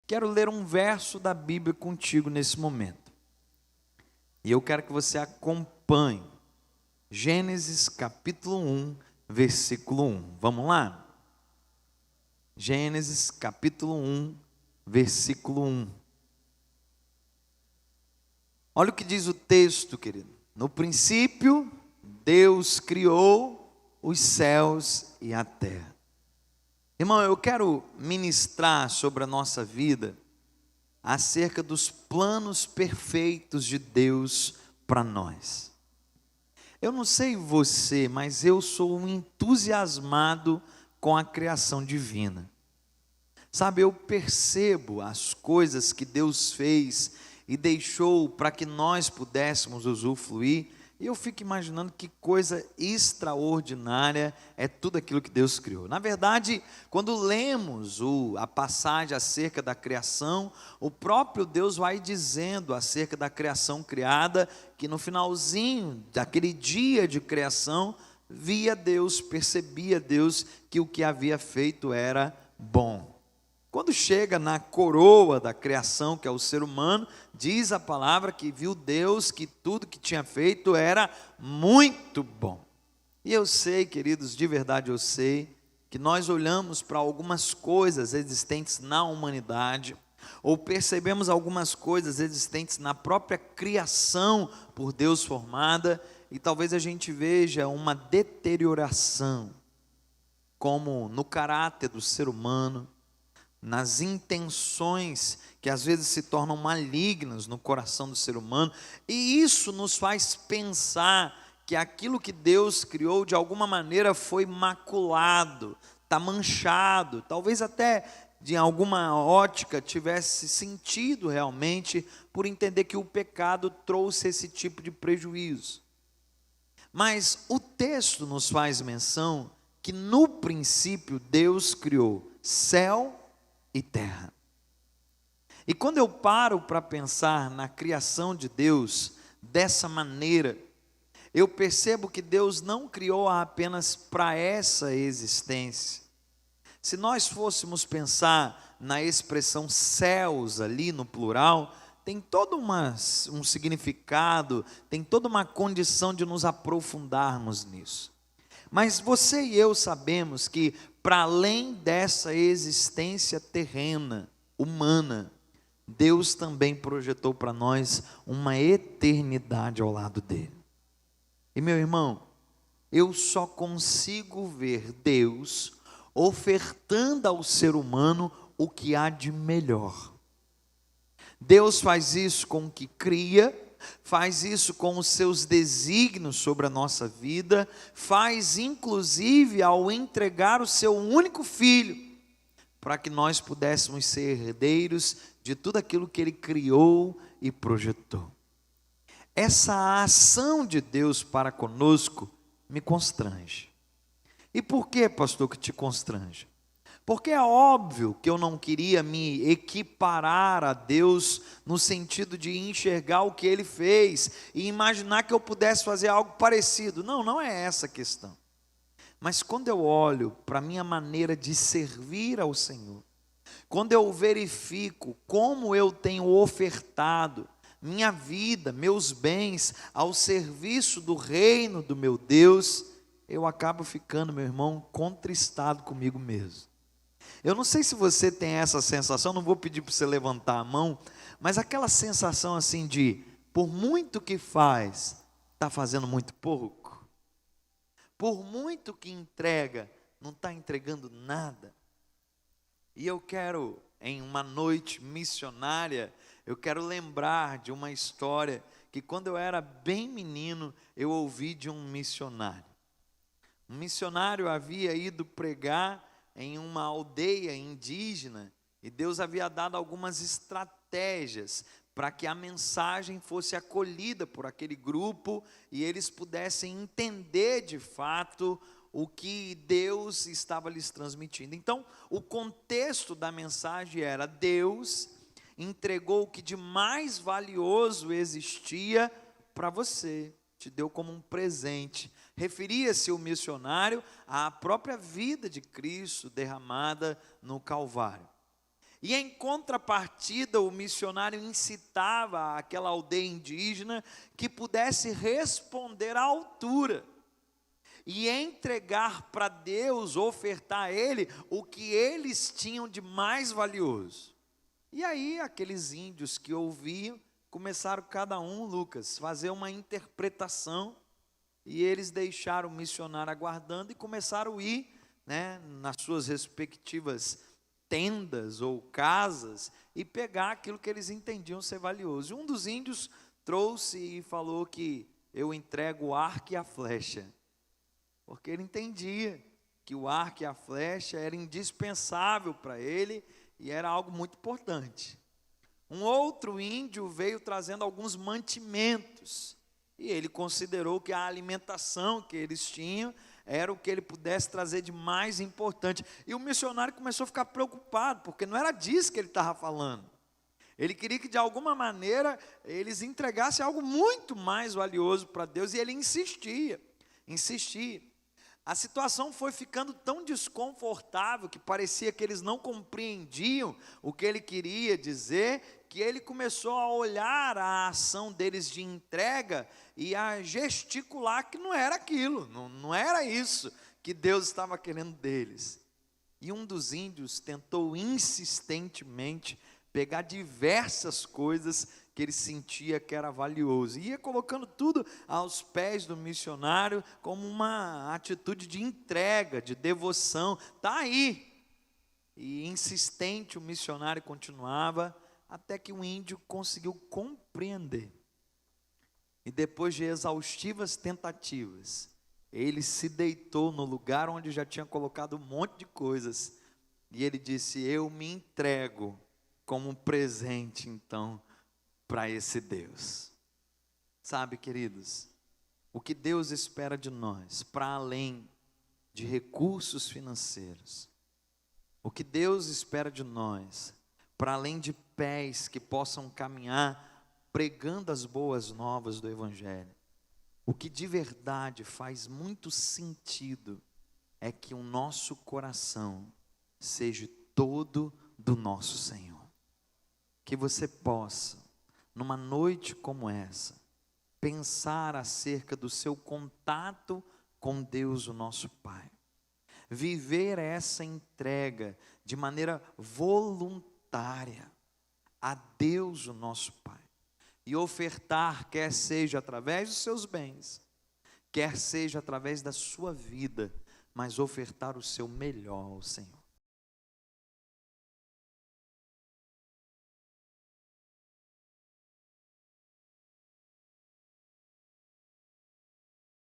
Quero ler um verso da Bíblia contigo nesse momento. E eu quero que você acompanhe. Gênesis capítulo 1, versículo 1. Vamos lá? Gênesis capítulo 1, versículo 1. Olha o que diz o texto, querido. No princípio, Deus criou os céus e a terra. Irmão, eu quero ministrar sobre a nossa vida acerca dos planos perfeitos de Deus para nós. Eu não sei você, mas eu sou um entusiasmado com a criação divina. Sabe, eu percebo as coisas que Deus fez e deixou para que nós pudéssemos usufruir, e eu fico imaginando que coisa extraordinária é tudo aquilo que Deus criou. Na verdade, quando lemos a passagem acerca da criação, o próprio Deus vai dizendo acerca da criação criada, que no finalzinho daquele dia de criação, via Deus, percebia Deus que o que havia feito era bom. Quando chega na coroa da criação, que é o ser humano, diz a palavra que viu Deus que tudo que tinha feito era muito bom. E eu sei, queridos, de verdade eu sei, que nós olhamos para algumas coisas existentes na humanidade, ou percebemos algumas coisas existentes na própria criação por Deus formada, e talvez a gente veja uma deterioração, como no caráter do ser humano, nas intenções que às vezes se tornam malignas no coração do ser humano, e isso nos faz pensar que aquilo que Deus criou de alguma maneira foi maculado, está manchado, talvez até de alguma ótica tivesse sentido realmente, por entender que o pecado trouxe esse tipo de prejuízo. Mas o texto nos faz menção que no princípio Deus criou céu e terra. E quando eu paro para pensar na criação de Deus dessa maneira, eu percebo que Deus não criou apenas para essa existência. Se nós fôssemos pensar na expressão céus ali no plural, tem todo um significado, tem toda uma condição de nos aprofundarmos nisso. Mas você e eu sabemos que para além dessa existência terrena, humana, Deus também projetou para nós uma eternidade ao lado dele. E meu irmão, eu só consigo ver Deus ofertando ao ser humano o que há de melhor. Deus faz isso com o que cria, faz isso com os seus desígnios sobre a nossa vida, faz inclusive ao entregar o seu único filho, para que nós pudéssemos ser herdeiros de tudo aquilo que ele criou e projetou. Essa ação de Deus para conosco me constrange. E por que, pastor, que te constrange? Porque é óbvio que eu não queria me equiparar a Deus no sentido de enxergar o que Ele fez e imaginar que eu pudesse fazer algo parecido. Não, não é essa a questão. Mas quando eu olho para a minha maneira de servir ao Senhor, quando eu verifico como eu tenho ofertado minha vida, meus bens ao serviço do reino do meu Deus, eu acabo ficando, meu irmão, contristado comigo mesmo. Eu não sei se você tem essa sensação, não vou pedir para você levantar a mão, mas aquela sensação assim de, por muito que faz, está fazendo muito pouco. Por muito que entrega, não está entregando nada. E eu quero, em uma noite missionária, eu quero lembrar de uma história que quando eu era bem menino, eu ouvi de um missionário. Um missionário havia ido pregar em uma aldeia indígena, e Deus havia dado algumas estratégias para que a mensagem fosse acolhida por aquele grupo, e eles pudessem entender de fato o que Deus estava lhes transmitindo. Então, o contexto da mensagem era: Deus entregou o que de mais valioso existia para você, te deu como um presente. Referia-se o missionário à própria vida de Cristo derramada no Calvário. E em contrapartida, o missionário incitava aquela aldeia indígena que pudesse responder à altura e entregar para Deus, ofertar a Ele o que eles tinham de mais valioso. E aí aqueles índios que ouviam, começaram cada um, Lucas, fazer uma interpretação, e eles deixaram o missionário aguardando e começaram a ir, nas suas respectivas tendas ou casas e pegar aquilo que eles entendiam ser valioso. E um dos índios trouxe e falou que eu entrego o arco e a flecha, porque ele entendia que o arco e a flecha era indispensável para ele e era algo muito importante. Um outro índio veio trazendo alguns mantimentos, e ele considerou que a alimentação que eles tinham era o que ele pudesse trazer de mais importante. E o missionário começou a ficar preocupado, porque não era disso que ele estava falando. Ele queria que de alguma maneira eles entregassem algo muito mais valioso para Deus, e ele insistia. A situação foi ficando tão desconfortável que parecia que eles não compreendiam o que ele queria dizer, que ele começou a olhar a ação deles de entrega e a gesticular que não era aquilo, não era isso que Deus estava querendo deles. E um dos índios tentou insistentemente pegar diversas coisas que ele sentia que era valioso, e ia colocando tudo aos pés do missionário como uma atitude de entrega, de devoção. Está aí. E insistente o missionário continuava, até que o índio conseguiu compreender. E depois de exaustivas tentativas, ele se deitou no lugar onde já tinha colocado um monte de coisas, e ele disse: eu me entrego como um presente, então, para esse Deus. Sabe, queridos, o que Deus espera de nós, para além de recursos financeiros, o que Deus espera de nós, para além de pés que possam caminhar pregando as boas novas do Evangelho, o que de verdade faz muito sentido é que o nosso coração seja todo do nosso Senhor. Que você possa, numa noite como essa, pensar acerca do seu contato com Deus, o nosso Pai. Viver essa entrega de maneira voluntária a Deus, o nosso Pai. E ofertar, quer seja através dos seus bens, quer seja através da sua vida, mas ofertar o seu melhor ao Senhor.